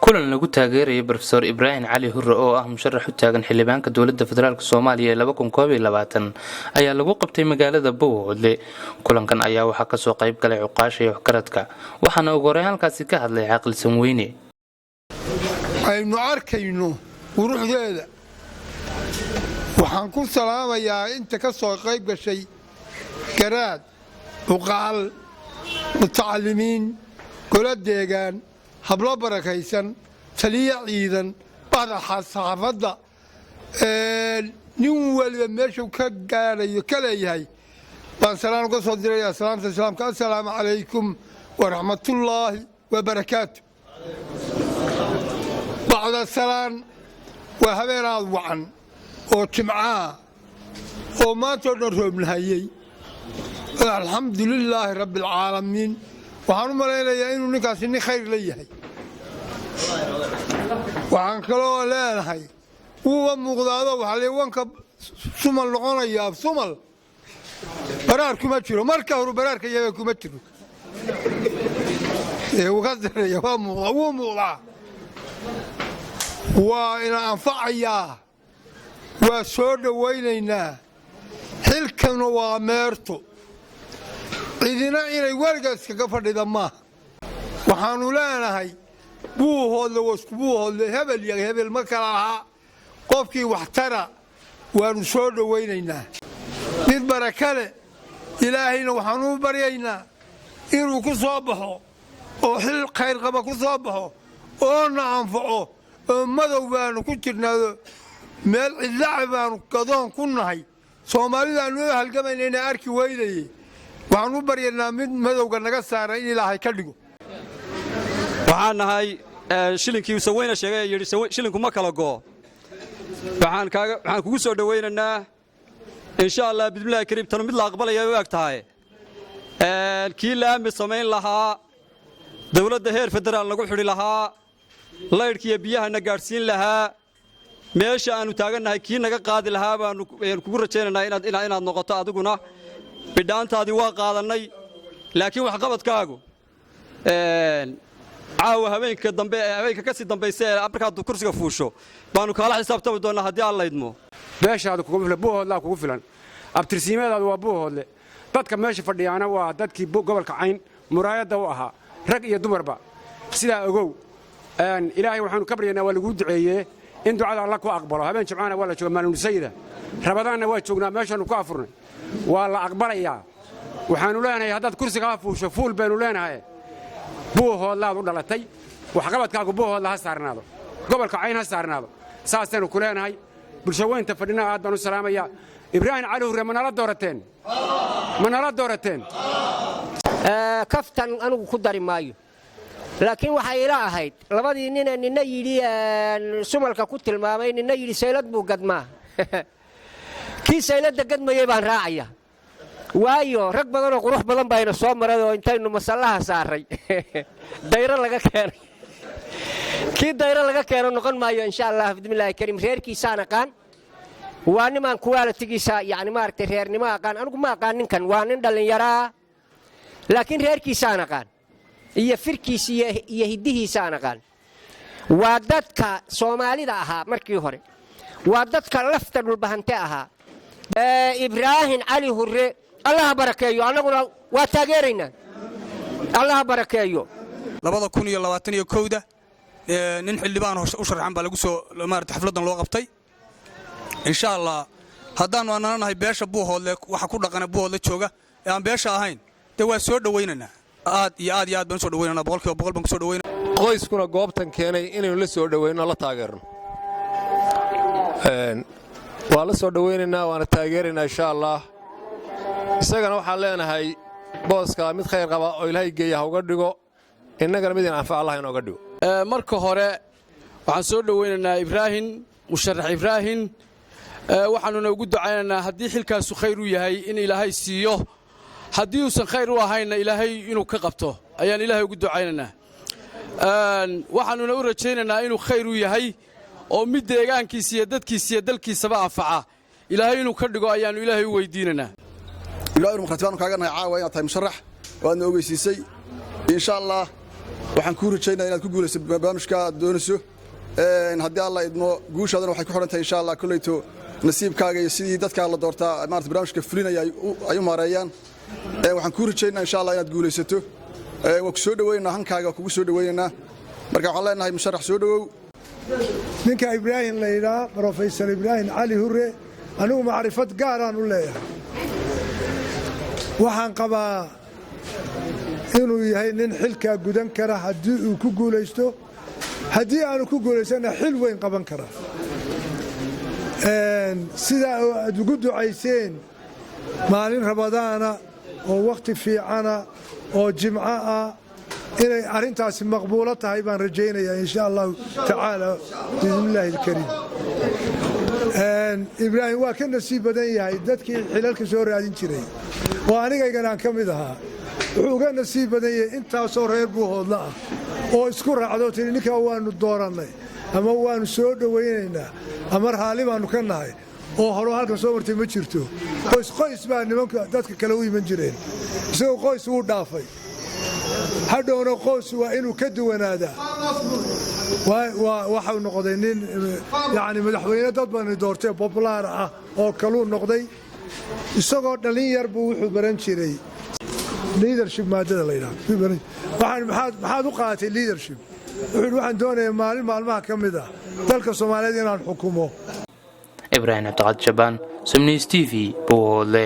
kulan lagu taageerayo Professor Ibrahim Cali Hurre oo ah musharax u taagan xildhibaanka dowladda federaalka Soomaaliya ee 2022 ayaa lagu qabtay magaalada Boowle. Kulankan ayaa waxaa ka soo qayb galay cuqaasha iyo waxgaradka, waxaana ugu horeyn halkaasi ka hadlay Caaqil Sanweyne. aynu arkayno quruxdeeda waxaan ku salaamayaa inta ka soo qayb gashay garaad uqaal mutacallimiin golo deegaan hablo barakaysan taliya ciidan badaxa saxaafadda nin waliba meeshuu ka gaarayo ka leeyahay baan salaan uga soo dirayaa salaamta islaamka assalaamu calaykum waraxmatullaahi wabarakaatu. bacda salaan waa habeenaad wacan oo jimcaha oo maanta oo dhan roobnahayey alxamdulilaahi rabbialcaalamiin. waxaan u malaynayaa inuu ninkaasi nin khayr la yahay. waxaan kaloo leenahay wuuba muuqdaado waxaa lee wanka sumal noqonayaa sumal baraar kuma jiro, marka horu baraarka yaga kuma jiro wuu ka dareeya wuu muuqdaa, waa ina anfacayaa, waa soo dhowaynaynaa. xilkana waa meerto, cidina inay weligaas kaga fadhida maaha. waxaannu leenahay buuhoodle waskubuuhoodle hebel iyo hebel ma kala lahaa, qofkii waxtara waannu soo dhowaynaynaa. mid baraka leh ilaahayna waxaannu u baryaynaa inuu ku soo baxo oo xil khayr qaba ku soo baxo oo na anfaco. oo madow baannu ku jirnaado meel cidlaca baannu gadoon ku nahay, soomaalidaannu u halgamaynayna arki weynaye. waxaan u baryaynaa mid madowga naga saara in ilaahay ka dhigo. waxaan nahay shilinkii Saweyne sheegay yiri shilinku ma kala goo. waxaan kugu soo dhaweynaynaa insha Allah bismillaahi kariim tan mid la aqbalaya way agtahay kii la amid sameyn lahaa dawladda heer federaal lagu xiri lahaa laydhkiya biyahana gaarsiin lahaa meesha aanu taaganahay kii naga qaadi lahaa baan kugu rajaynaynaa inaad noqoto adiguna bidhaantaadii waa qaadanay. laakiin wax qabadkaagu caawa habeenka ka sii dambaysay markaad kursiga fuusho baanu kala xisaabtami doonaa haddii aan laydmo. beeshaadu kugu filan, buuhoodlaa kugu filan, abtirsiimeedaadu waa buuhoodle. dadka meesha fadhiyaana waa dadkii gobolka Cayn muraayadda u ahaa, rag iyo dumarba. sidaa ogow ilaahay waxaanu ka baryaynaa, waa lagu duceeyey in ducada alla ku aqbalo. habeen jimcaana waa la jooga maalin sayida, rabadaanna waa joognaa, meeshaanu ku afurnay, waa la aqbalayaa. waxaanu leenahay haddaad kursiga ha fuusho fuul baynu leenahay. buuhoodlaad u dhalatay, waxqabadkaagu buuhoodla ha saarnaado, gobolka Cayn ha saarnaado. saasaynu ku leenahay. bulshaweynta fadhina aad baan u salaamayaa. Ibrahim Cali Hurre ma nala doorateen? kaftan anigu ku dari maayo, laakiin waxay ila ahayd labadii nina yidhi sumalka ku tilmaamay, nina yidhi saylad buu gadmaa. kii sayladda gadmayey baan raacaya, waayo rag badan oo qurux badan bayna soo maray oo intaynu masallaha saaray dayro laga keenay. kii dayro laga keeno noqon maayo insha Allah bismillaahi kariim. reerkiisaan aqaan, waa niman quality-giisa yani maaragtay reernimo aqaan. anigu ma aqaan ninkan, waa nin dhallinyaraa, laakiin reerkiisaan aqaan iyo firkiisa iyo hiddihiisaan aqaan. waa dadka Soomaalida ahaa markii hore, waa dadka lafta dhulbahante ahaa. Ibrahim Cali Hurre Allah barakeeyo, annaguna waa taageeraynaa. Allah barakeeyo. 2021 nin xildhibaan u sharxan baa lagu soo maartay xafladan loo qabtay. insha Allah haddaanu ananahay beesha buuhoodle waxa ku dhaqana buuhoodle jooga ee aan beesha ahayn de waa soo dhaweynaynaa. aad iyo aad baan soo dhaweynaynaa, boqolkiiba boqol baan ku soo dhaweynaynaa. qoyskuna goobtan keenay inaynu la soo dhaweyno, la taageerno. waa la soo dhaweynaynaa, waana taageeraynaa insha Allah. isagana waxaan leenahay booska mid khayr qaba oo ilaahay geeya ha uga dhigo, innagana mid anfac Allah inooga dhigo. marka hore waxaan soo dhaweynaynaa Ibrahim, musharax Ibrahim. waxaanuna ugu ducaynaynaa haddii xilkaasu khayr u yahay in ilaahay siiyo, haddii uusan khayr u ahayna ilaahay inuu ka qabto ayaan ilaahay ugu ducaynaynaa. waxaanuna u rajaynaynaa inuu khayr u yahay oo mid deegaankiisa iyo dadkiisa iyo dalkiisaba anfaca ilaahay inuu ka dhigo ayaannu ilaahay u weydiinaynaa. ilaahay markhaati baanu kaaga nahay caawa inaad tahay musharax waadna ogeysiisay insha Allah waxaan kuu rajaynayaa inaad ku guulayso barnaamijka aad doonayso haddii alla idmo guushaadana waxay ku xidhan tahay insha allah koleyto nasiibkaaga iyo sidii dadkaa la doortaa maarata barnaamijka fulinaya ay u maareeyaan waxaan kuu rajaynayaa insha allah inaad guulaysato waa ku soo dhaweynaynaa hankaaga kugu soo dhaweynaynaa marka waxaan leenahay musharax soo dhawow ninka ibraahim la yidhaah brofesor ibraahim cali hure anigu macrifad gaaraan u leeyahay waxaan qabaa inuu yahay nin xilkaa gudan kara haddii uu ku guulaysto haddii aanu ku guulaysana xil weyn qaban kara sidaa aad ugu ducayseen maalin rabadaana oo wakhti fiicana oo jimco ah inay arrintaasi maqbuulo tahay baan rajaynayaa insha allahu tacaala biidnillaahi alkariim ibraahim waa ka nasiib badan yahay dadkii xilalka soo raadin jiray oo anigaygana aan ka mid ahaa wuxuu uga nasiib badan yahay intaasoo reer buuhoodla ah oo isku raacdo tiri ninkaa waannu doorannay ama waannu soo dhowaynaynaa ama raalli baannu ka nahay oo horo halkan soo martay ma jirto qoys baa nimanka dadka kale u iman jireen isagoo qoys wuu dhaafay hadhowna qoys waa inuu ka duwanaadaa waxau noqday nin yani madaxweyne dad bani doortee bobulaar ah oo kaluu noqday isagoo dhallin yar buu wuxuu baran jiray liadership maadada la yidhaha maxaad u qaadatay liadership wuxuu waxaan doonayaa maalin maalmaha ka mid ah dalka soomaaliyeed inaan xukumo ibraahim cabdiqaadir jabaan Somnis TV Buuhoodle